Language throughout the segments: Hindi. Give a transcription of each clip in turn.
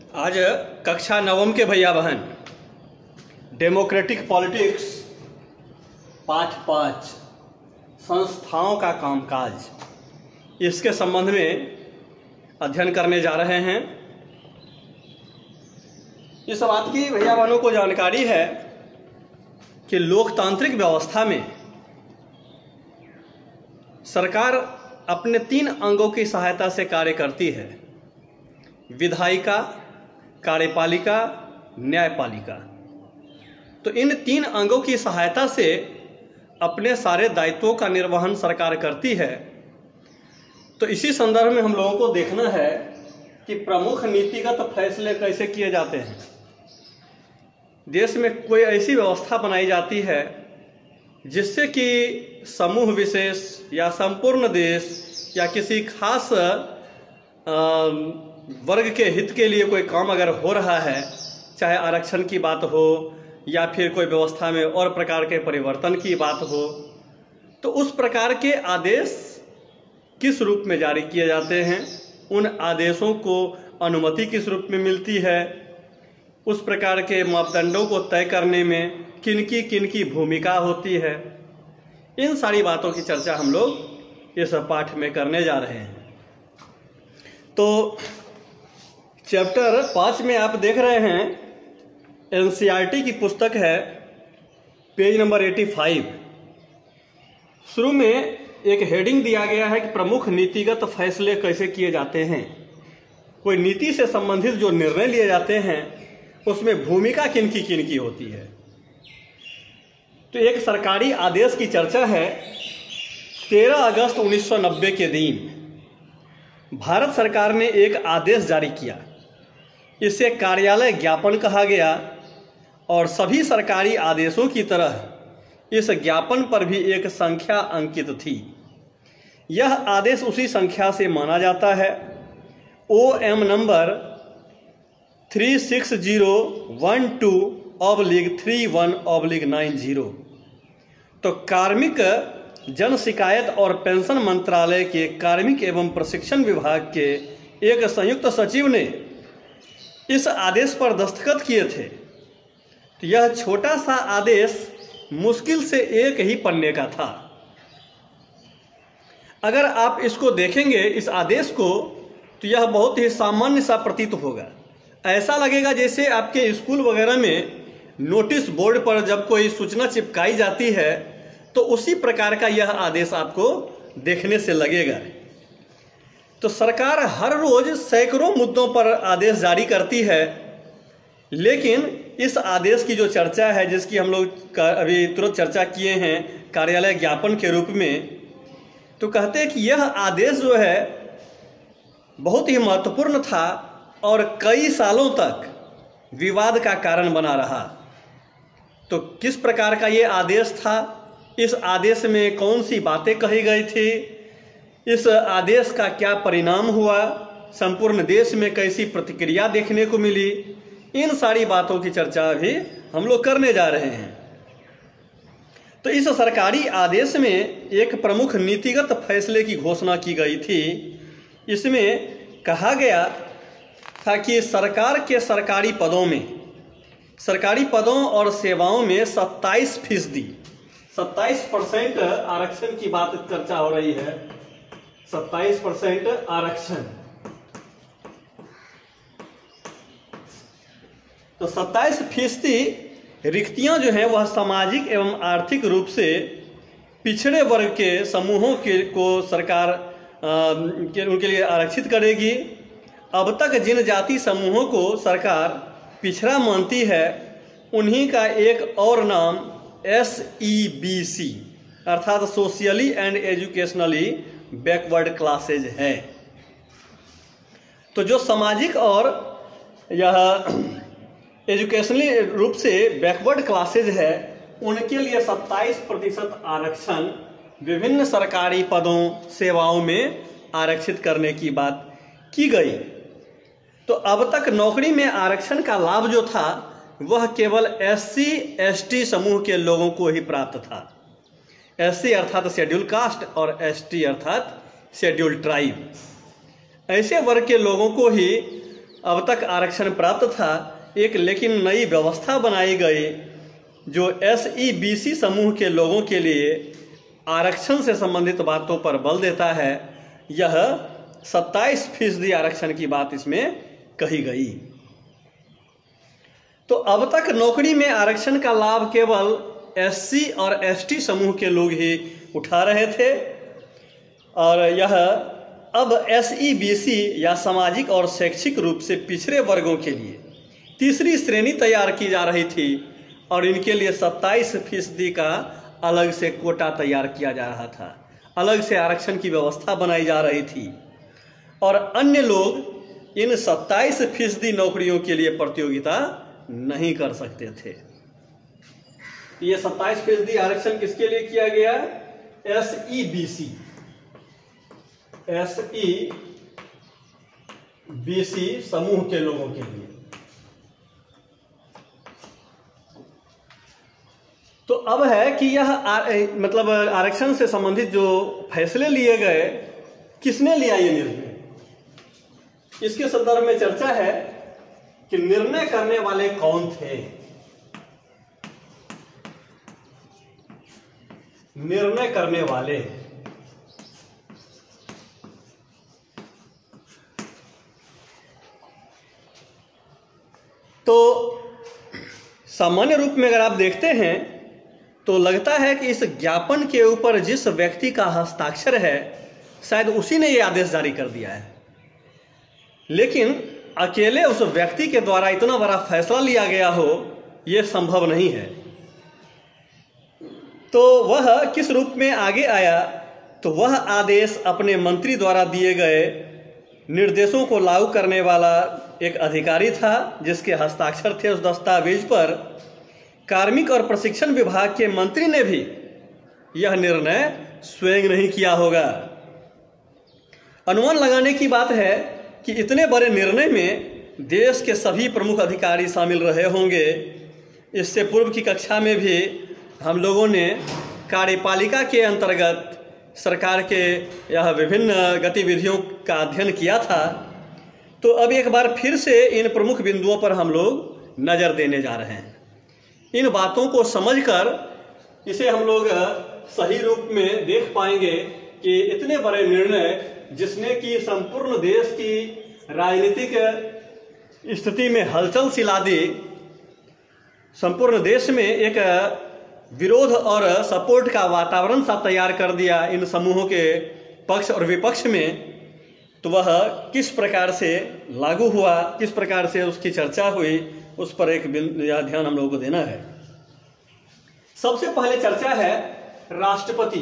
आज कक्षा नवम के भैया बहन डेमोक्रेटिक पॉलिटिक्स पाठ 5 संस्थाओं का कामकाज इसके संबंध में अध्ययन करने जा रहे हैं। इस बात की भैया बहनों को जानकारी है कि लोकतांत्रिक व्यवस्था में सरकार अपने 3 अंगों की सहायता से कार्य करती है: विधायिका, कार्यपालिका, न्यायपालिका। तो इन 3 अंगों की सहायता से अपने सारे दायित्वों का निर्वहन सरकार करती है। तो इसी संदर्भ में हम लोगों को देखना है कि प्रमुख नीतिगत फैसले कैसे किए जाते हैं। देश में कोई ऐसी व्यवस्था बनाई जाती है जिससे कि समूह विशेष या संपूर्ण देश या किसी खास वर्ग के हित के लिए कोई काम अगर हो रहा है, चाहे आरक्षण की बात हो या फिर कोई व्यवस्था में और प्रकार के परिवर्तन की बात हो, तो उस प्रकार के आदेश किस रूप में जारी किए जाते हैं, उन आदेशों को अनुमति किस रूप में मिलती है, उस प्रकार के मापदंडों को तय करने में किनकी भूमिका होती है, इन सारी बातों की चर्चा हम लोग इस पाठ में करने जा रहे हैं। तो चैप्टर 5 में आप देख रहे हैं, एनसीईआरटी की पुस्तक है, पेज नंबर 85। शुरू में एक हेडिंग दिया गया है कि प्रमुख नीतिगत फैसले कैसे किए जाते हैं। कोई नीति से संबंधित जो निर्णय लिए जाते हैं उसमें भूमिका किनकी होती है। तो एक सरकारी आदेश की चर्चा है। 13 अगस्त 1990 के दिन भारत सरकार ने एक आदेश जारी किया। इसे कार्यालय ज्ञापन कहा गया और सभी सरकारी आदेशों की तरह इस ज्ञापन पर भी एक संख्या अंकित थी। यह आदेश उसी संख्या से माना जाता है। OM number 36012/31/90। तो कार्मिक जन शिकायत और पेंशन मंत्रालय के कार्मिक एवं प्रशिक्षण विभाग के एक संयुक्त सचिव ने इस आदेश पर दस्तखत किए थे। तो यह छोटा सा आदेश मुश्किल से 1 ही पन्ने का था। अगर आप इसको देखेंगे, इस आदेश को, तो यह बहुत ही सामान्य सा प्रतीत होगा। ऐसा लगेगा जैसे आपके स्कूल वगैरह में नोटिस बोर्ड पर जब कोई सूचना चिपकाई जाती है तो उसी प्रकार का यह आदेश आपको देखने से लगेगा। तो सरकार हर रोज सैकड़ों मुद्दों पर आदेश जारी करती है, लेकिन इस आदेश की जो चर्चा है, जिसकी हम लोग अभी तुरंत चर्चा किए हैं कार्यालय ज्ञापन के रूप में, तो कहते हैं कि यह आदेश जो है बहुत ही महत्वपूर्ण था और कई सालों तक विवाद का कारण बना रहा। तो किस प्रकार का ये आदेश था, इस आदेश में कौन सी बातें कही गई थी, इस आदेश का क्या परिणाम हुआ, संपूर्ण देश में कैसी प्रतिक्रिया देखने को मिली, इन सारी बातों की चर्चा भी हम लोग करने जा रहे हैं। तो इस सरकारी आदेश में एक प्रमुख नीतिगत फैसले की घोषणा की गई थी। इसमें कहा गया था कि सरकार के सरकारी पदों और सेवाओं में 27% आरक्षण की बात चर्चा हो रही है। 27% आरक्षण। तो 27% रिक्तियां जो हैं वह सामाजिक एवं आर्थिक रूप से पिछड़े वर्ग के समूहों को सरकार उनके लिए आरक्षित करेगी। अब तक जिन जाति समूहों को सरकार पिछड़ा मानती है, उन्हीं का एक और नाम SEBC अर्थात socially and educationally backward classes है। तो जो सामाजिक और यह एजुकेशनली रूप से बैकवर्ड क्लासेज है, उनके लिए 27% आरक्षण विभिन्न सरकारी पदों सेवाओं में आरक्षित करने की बात की गई। तो अब तक नौकरी में आरक्षण का लाभ जो था वह केवल SC ST समूह के लोगों को ही प्राप्त था। SC अर्थात शेड्यूल कास्ट और ST अर्थात शेड्यूल ट्राइब। ऐसे वर्ग के लोगों को ही अब तक आरक्षण प्राप्त था, एक लेकिन नई व्यवस्था बनाई गई जो SEBC समूह के लोगों के लिए आरक्षण से संबंधित बातों पर बल देता है। यह 27% आरक्षण की बात इसमें कही गई। तो अब तक नौकरी में आरक्षण का लाभ केवल SC और ST समूह के लोग ही उठा रहे थे, और यह अब SEBC या सामाजिक और शैक्षिक रूप से पिछड़े वर्गों के लिए तीसरी श्रेणी तैयार की जा रही थी, और इनके लिए 27% का अलग से कोटा तैयार किया जा रहा था, अलग से आरक्षण की व्यवस्था बनाई जा रही थी, और अन्य लोग इन 27% नौकरियों के लिए प्रतियोगिता नहीं कर सकते थे। ये 27% आरक्षण किसके लिए किया गया? SEBC समूह के लोगों के लिए। तो अब है कि यह मतलब आरक्षण से संबंधित जो फैसले लिए गए, किसने लिया ये निर्णय, इसके संदर्भ में चर्चा है कि निर्णय करने वाले कौन थे। निर्णय करने वाले तो सामान्य रूप में अगर आप देखते हैं तो लगता है कि इस ज्ञापन के ऊपर जिस व्यक्ति का हस्ताक्षर है शायद उसी ने ये आदेश जारी कर दिया है, लेकिन अकेले उस व्यक्ति के द्वारा इतना बड़ा फैसला लिया गया हो यह संभव नहीं है। तो वह किस रूप में आगे आया? तो वह आदेश अपने मंत्री द्वारा दिए गए निर्देशों को लागू करने वाला एक अधिकारी था, जिसके हस्ताक्षर थे उस दस्तावेज पर। कार्मिक और प्रशिक्षण विभाग के मंत्री ने भी यह निर्णय स्वयं नहीं किया होगा। अनुमान लगाने की बात है कि इतने बड़े निर्णय में देश के सभी प्रमुख अधिकारी शामिल रहे होंगे। इससे पूर्व की कक्षा में भी हम लोगों ने कार्यपालिका के अंतर्गत सरकार के यह विभिन्न गतिविधियों का अध्ययन किया था। तो अब एक बार फिर से इन प्रमुख बिंदुओं पर हम लोग नज़र देने जा रहे हैं। इन बातों को समझकर इसे हम लोग सही रूप में देख पाएंगे कि इतने बड़े निर्णय जिसने कि संपूर्ण देश की राजनीतिक स्थिति में हलचल सिला दी, संपूर्ण देश में एक विरोध और सपोर्ट का वातावरण सा तैयार कर दिया इन समूहों के पक्ष और विपक्ष में, तो वह किस प्रकार से लागू हुआ, किस प्रकार से उसकी चर्चा हुई, उस पर एक ध्यान हम लोगों को देना है। सबसे पहले चर्चा है राष्ट्रपति।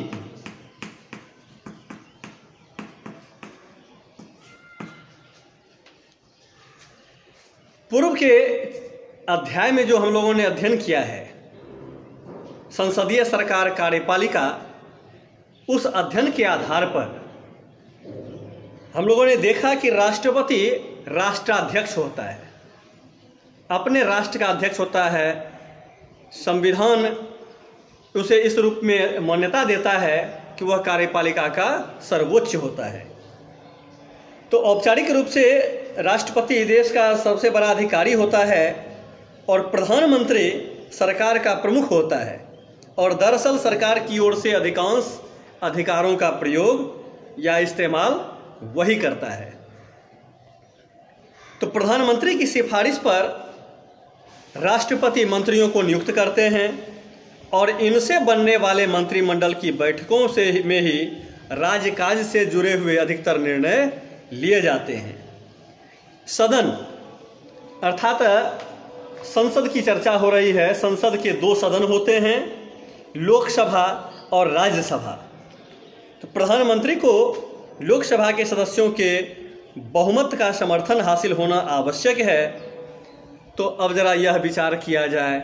पूर्व के अध्याय में जो हम लोगों ने अध्ययन किया है संसदीय सरकार कार्यपालिका, उस अध्ययन के आधार पर हम लोगों ने देखा कि राष्ट्रपति राष्ट्राध्यक्ष होता है, अपने राष्ट्र का अध्यक्ष होता है। संविधान उसे इस रूप में मान्यता देता है कि वह कार्यपालिका का सर्वोच्च होता है। तो औपचारिक रूप से राष्ट्रपति देश का सबसे बड़ा अधिकारी होता है और प्रधानमंत्री सरकार का प्रमुख होता है, और दरअसल सरकार की ओर से अधिकांश अधिकारों का प्रयोग या इस्तेमाल वही करता है। तो प्रधानमंत्री की सिफारिश पर राष्ट्रपति मंत्रियों को नियुक्त करते हैं और इनसे बनने वाले मंत्रिमंडल की बैठकों से में ही राज्यकाज से जुड़े हुए अधिकतर निर्णय लिए जाते हैं। सदन अर्थात संसद की चर्चा हो रही है। संसद के 2 सदन होते हैं, लोकसभा और राज्यसभा। तो प्रधानमंत्री को लोकसभा के सदस्यों के बहुमत का समर्थन हासिल होना आवश्यक है। तो अब जरा यह विचार किया जाए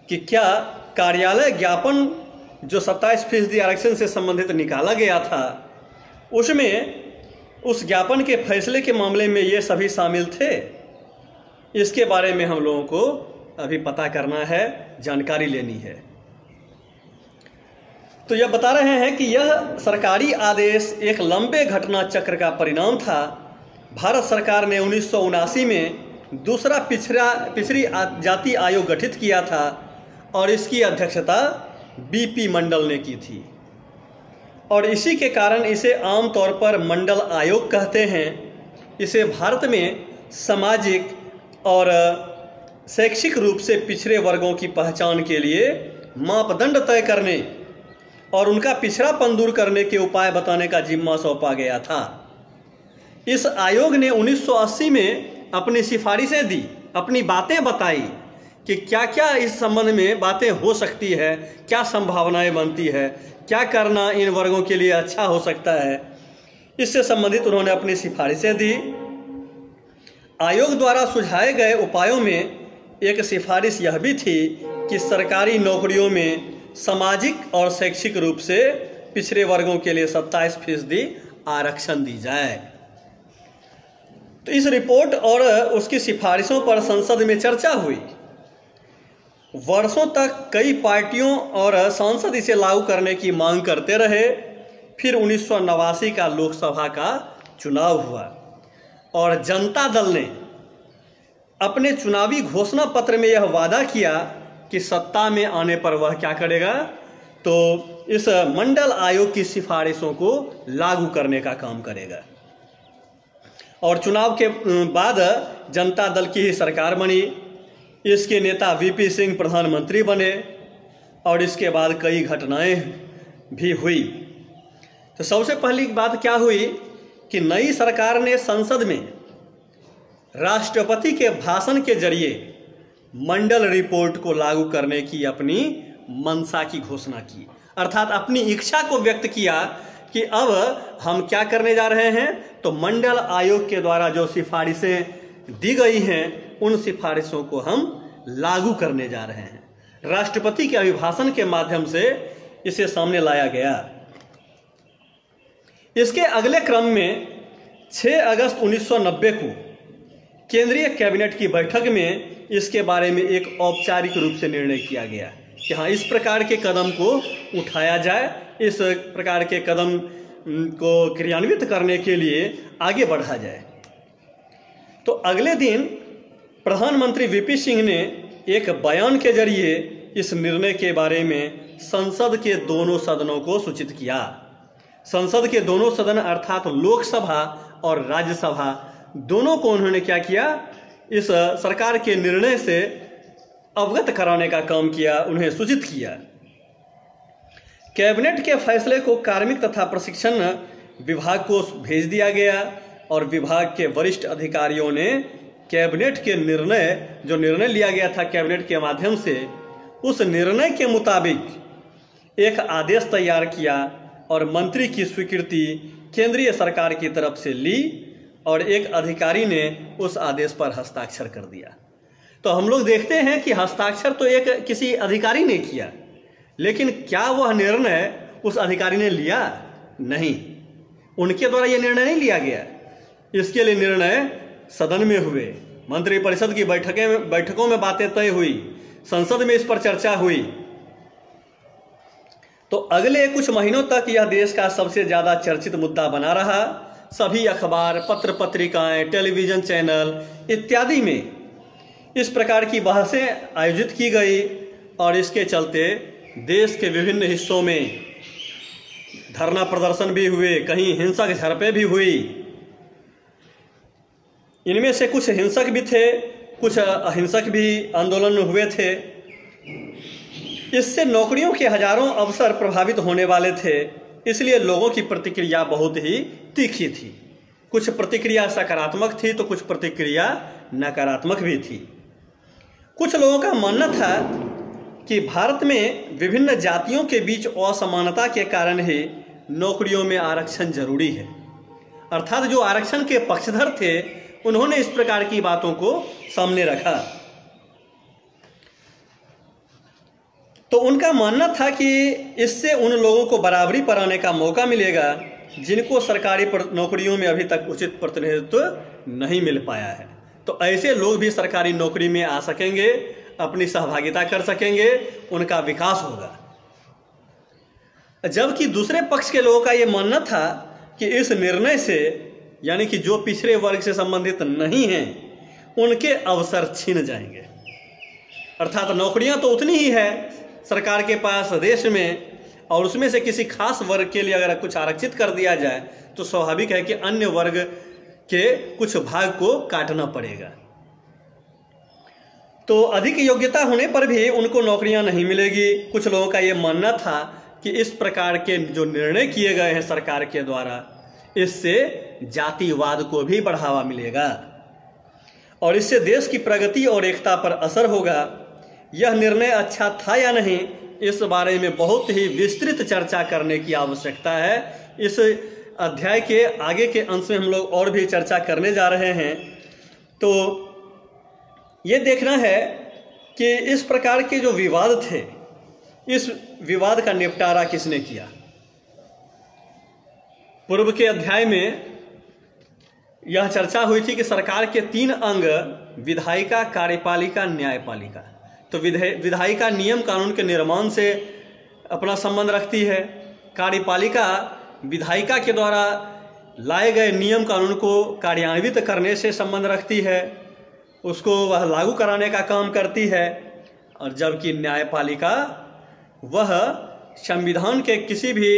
कि क्या कार्यालय ज्ञापन जो 27% आरक्षण से संबंधित निकाला गया था, उसमें उस ज्ञापन के फैसले के मामले में ये सभी शामिल थे? इसके बारे में हम लोगों को अभी पता करना है, जानकारी लेनी है। तो यह बता रहे हैं कि यह सरकारी आदेश एक लंबे घटना चक्र का परिणाम था भारत सरकार ने 1979 में दूसरा पिछड़ी जाति आयोग गठित किया था और इसकी अध्यक्षता बीपी मंडल ने की थी। और इसी के कारण इसे आमतौर पर मंडल आयोग कहते हैं। इसे भारत में सामाजिक और शैक्षिक रूप से पिछड़े वर्गों की पहचान के लिए मापदंड तय करने और उनका पिछड़ापन दूर करने के उपाय बताने का जिम्मा सौंपा गया था। इस आयोग ने 1980 में अपनी सिफारिशें दी, अपनी बातें बताई कि क्या क्या इस संबंध में बातें हो सकती है, क्या संभावनाएं बनती है, क्या करना इन वर्गों के लिए अच्छा हो सकता है। इससे संबंधित उन्होंने अपनी सिफारिशें दी। आयोग द्वारा सुझाए गए उपायों में एक सिफारिश यह भी थी कि सरकारी नौकरियों में सामाजिक और शैक्षिक रूप से पिछड़े वर्गों के लिए 27% आरक्षण दी जाए। तो इस रिपोर्ट और उसकी सिफारिशों पर संसद में चर्चा हुई। वर्षों तक कई पार्टियों और सांसद इसे लागू करने की मांग करते रहे। फिर 1989 का लोकसभा का चुनाव हुआ और जनता दल ने अपने चुनावी घोषणा पत्र में यह वादा किया कि सत्ता में आने पर वह क्या करेगा, तो इस मंडल आयोग की सिफारिशों को लागू करने का काम करेगा। और चुनाव के बाद जनता दल की ही सरकार बनी। इसके नेता वीपी सिंह प्रधानमंत्री बने और इसके बाद कई घटनाएं भी हुई। तो सबसे पहली बात क्या हुई कि नई सरकार ने संसद में राष्ट्रपति के भाषण के जरिए मंडल रिपोर्ट को लागू करने की अपनी मंशा की घोषणा की, अर्थात अपनी इच्छा को व्यक्त किया कि अब हम क्या करने जा रहे हैं, तो मंडल आयोग के द्वारा जो सिफारिशें दी गई हैं उन सिफारिशों को हम लागू करने जा रहे हैं। राष्ट्रपति के अभिभाषण के माध्यम से इसे सामने लाया गया। इसके अगले क्रम में 6 अगस्त 1990 को केंद्रीय कैबिनेट की बैठक में इसके बारे में एक औपचारिक रूप से निर्णय किया गया कि हाँ, इस प्रकार के कदम को उठाया जाए, इस प्रकार के कदम को क्रियान्वित करने के लिए आगे बढ़ा जाए। तो अगले दिन प्रधानमंत्री वीपी सिंह ने एक बयान के जरिए इस निर्णय के बारे में संसद के दोनों सदनों को सूचित किया। संसद के दोनों सदन अर्थात लोकसभा और राज्यसभा दोनों को उन्होंने क्या किया, इस सरकार के निर्णय से अवगत कराने का काम किया, उन्हें सूचित किया। कैबिनेट के फैसले को कार्मिक तथा प्रशिक्षण विभाग को भेज दिया गया और विभाग के वरिष्ठ अधिकारियों ने कैबिनेट के जो निर्णय लिया गया था कैबिनेट के माध्यम से, उस निर्णय के मुताबिक एक आदेश तैयार किया और मंत्री की स्वीकृति केंद्रीय सरकार की तरफ से ली और एक अधिकारी ने उस आदेश पर हस्ताक्षर कर दिया। तो हम लोग देखते हैं कि हस्ताक्षर तो एक किसी अधिकारी ने किया, लेकिन क्या वह निर्णय उस अधिकारी ने लिया? नहीं, उनके द्वारा यह निर्णय नहीं लिया गया। इसके लिए निर्णय सदन में हुए, मंत्रिपरिषद की बैठकों में बातें तय हुई, संसद में इस पर चर्चा हुई। तो अगले कुछ महीनों तक यह देश का सबसे ज्यादा चर्चित मुद्दा बना रहा। सभी अखबार, पत्र पत्रिकाएं, टेलीविजन चैनल इत्यादि में इस प्रकार की बहसें आयोजित की गई और इसके चलते देश के विभिन्न हिस्सों में धरना प्रदर्शन भी हुए, कहीं हिंसक झड़पें भी हुई। इनमें से कुछ हिंसक भी थे, कुछ अहिंसक भी आंदोलन हुए थे। इससे नौकरियों के हजारों अवसर प्रभावित होने वाले थे, इसलिए लोगों की प्रतिक्रिया बहुत ही तीखी थी। कुछ प्रतिक्रिया सकारात्मक थी तो कुछ प्रतिक्रिया नकारात्मक भी थी। कुछ लोगों का मानना था कि भारत में विभिन्न जातियों के बीच असमानता के कारण ही नौकरियों में आरक्षण जरूरी है, अर्थात जो आरक्षण के पक्षधर थे उन्होंने इस प्रकार की बातों को सामने रखा। तो उनका मानना था कि इससे उन लोगों को बराबरी पर आने का मौका मिलेगा जिनको सरकारी नौकरियों में अभी तक उचित प्रतिनिधित्व नहीं मिल पाया है। तो ऐसे लोग भी सरकारी नौकरी में आ सकेंगे, अपनी सहभागिता कर सकेंगे, उनका विकास होगा। जबकि दूसरे पक्ष के लोगों का ये मानना था कि इस निर्णय से यानी कि जो पिछड़े वर्ग से संबंधित नहीं हैं उनके अवसर छीन जाएंगे। अर्थात नौकरियां तो उतनी ही है सरकार के पास देश में, और उसमें से किसी खास वर्ग के लिए अगर कुछ आरक्षित कर दिया जाए तो स्वाभाविक है कि अन्य वर्ग के कुछ भाग को काटना पड़ेगा। तो अधिक योग्यता होने पर भी उनको नौकरियां नहीं मिलेगी। कुछ लोगों का ये मानना था कि इस प्रकार के जो निर्णय किए गए हैं सरकार के द्वारा, इससे जातिवाद को भी बढ़ावा मिलेगा और इससे देश की प्रगति और एकता पर असर होगा। यह निर्णय अच्छा था या नहीं, इस बारे में बहुत ही विस्तृत चर्चा करने की आवश्यकता है। इस अध्याय के आगे के अंश में हम लोग और भी चर्चा करने जा रहे हैं। तो ये देखना है कि इस प्रकार के जो विवाद थे, इस विवाद का निपटारा किसने किया। पूर्व के अध्याय में यह चर्चा हुई थी कि सरकार के 3 अंग विधायिका, कार्यपालिका, न्यायपालिका। तो विधायिका नियम कानून के निर्माण से अपना संबंध रखती है। कार्यपालिका विधायिका के द्वारा लाए गए नियम कानून को कार्यान्वित करने से संबंध रखती है, उसको वह लागू कराने का काम करती है। और जबकि न्यायपालिका वह संविधान के किसी भी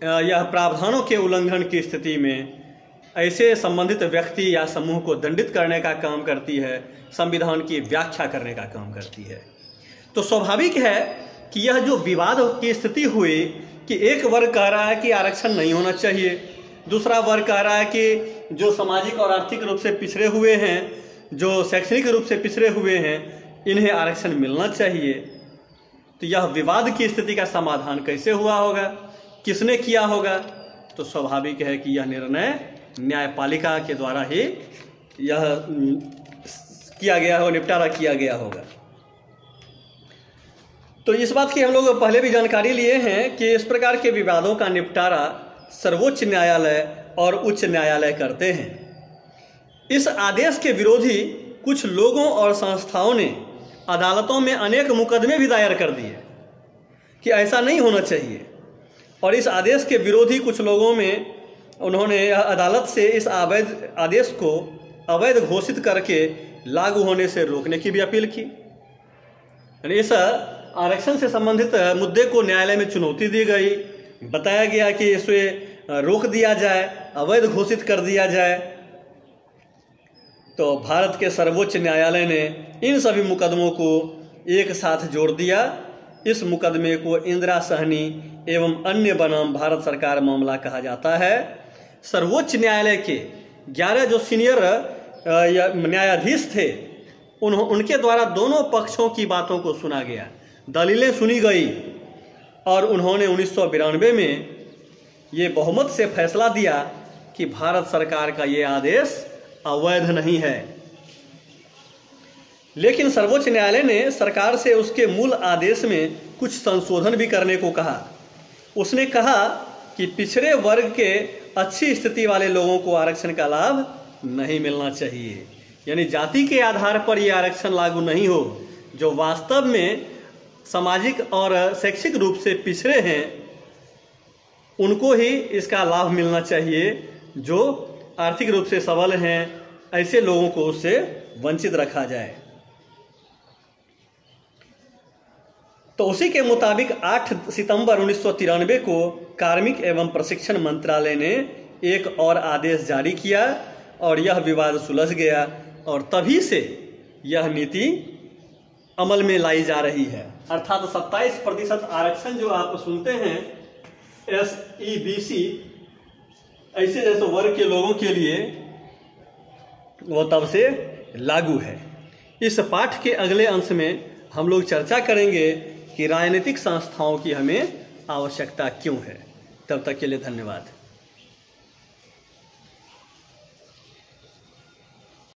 यह प्रावधानों के उल्लंघन की स्थिति में ऐसे संबंधित व्यक्ति या समूह को दंडित करने का काम करती है, संविधान की व्याख्या करने का काम करती है। तो स्वाभाविक है कि यह जो विवाद की स्थिति हुई कि एक वर्ग कह रहा है कि आरक्षण नहीं होना चाहिए, दूसरा वर्ग कह रहा है कि जो सामाजिक और आर्थिक रूप से पिछड़े हुए हैं, जो शैक्षणिक रूप से पिछड़े हुए हैं, इन्हें आरक्षण मिलना चाहिए। तो यह विवाद की स्थिति का समाधान कैसे हुआ होगा, किसने किया होगा? तो स्वाभाविक है कि यह निर्णय न्यायपालिका के द्वारा ही यह किया गया हो, निपटारा किया गया होगा। तो इस बात की हम लोग पहले भी जानकारी लिए हैं कि इस प्रकार के विवादों का निपटारा सर्वोच्च न्यायालय और उच्च न्यायालय करते हैं। इस आदेश के विरोधी कुछ लोगों और संस्थाओं ने अदालतों में अनेक मुकदमे भी दायर कर दिए कि ऐसा नहीं होना चाहिए। और इस आदेश के विरोधी कुछ लोगों में उन्होंने अदालत से इस अवैध आदेश को अवैध घोषित करके लागू होने से रोकने की भी अपील की। यानी इस आरक्षण से संबंधित मुद्दे को न्यायालय में चुनौती दी गई, बताया गया कि इसे रोक दिया जाए, अवैध घोषित कर दिया जाए। तो भारत के सर्वोच्च न्यायालय ने इन सभी मुकदमों को एक साथ जोड़ दिया। इस मुकदमे को इंदिरा सहनी एवं अन्य बनाम भारत सरकार मामला कहा जाता है। सर्वोच्च न्यायालय के 11 जो सीनियर न्यायाधीश थे, उनके द्वारा दोनों पक्षों की बातों को सुना गया, दलीलें सुनी गई और उन्होंने 1992 में ये बहुमत से फैसला दिया कि भारत सरकार का ये आदेश अवैध नहीं है। लेकिन सर्वोच्च न्यायालय ने सरकार से उसके मूल आदेश में कुछ संशोधन भी करने को कहा। उसने कहा कि पिछड़े वर्ग के अच्छी स्थिति वाले लोगों को आरक्षण का लाभ नहीं मिलना चाहिए, यानी जाति के आधार पर यह आरक्षण लागू नहीं हो। जो वास्तव में सामाजिक और शैक्षिक रूप से पिछड़े हैं उनको ही इसका लाभ मिलना चाहिए। जो आर्थिक रूप से सबल हैं ऐसे लोगों को उससे वंचित रखा जाए। तो उसी के मुताबिक 8 सितंबर 1993 को कार्मिक एवं प्रशिक्षण मंत्रालय ने एक और आदेश जारी किया और यह विवाद सुलझ गया और तभी से यह नीति अमल में लाई जा रही है। अर्थात 27% आरक्षण जो आप सुनते हैं SEBC ऐसे जैसे वर्ग के लोगों के लिए, वो तब से लागू है। इस पाठ के अगले अंश में हम लोग चर्चा करेंगे कि राजनीतिक संस्थाओं की हमें आवश्यकता क्यों है। तब तक के लिए धन्यवाद।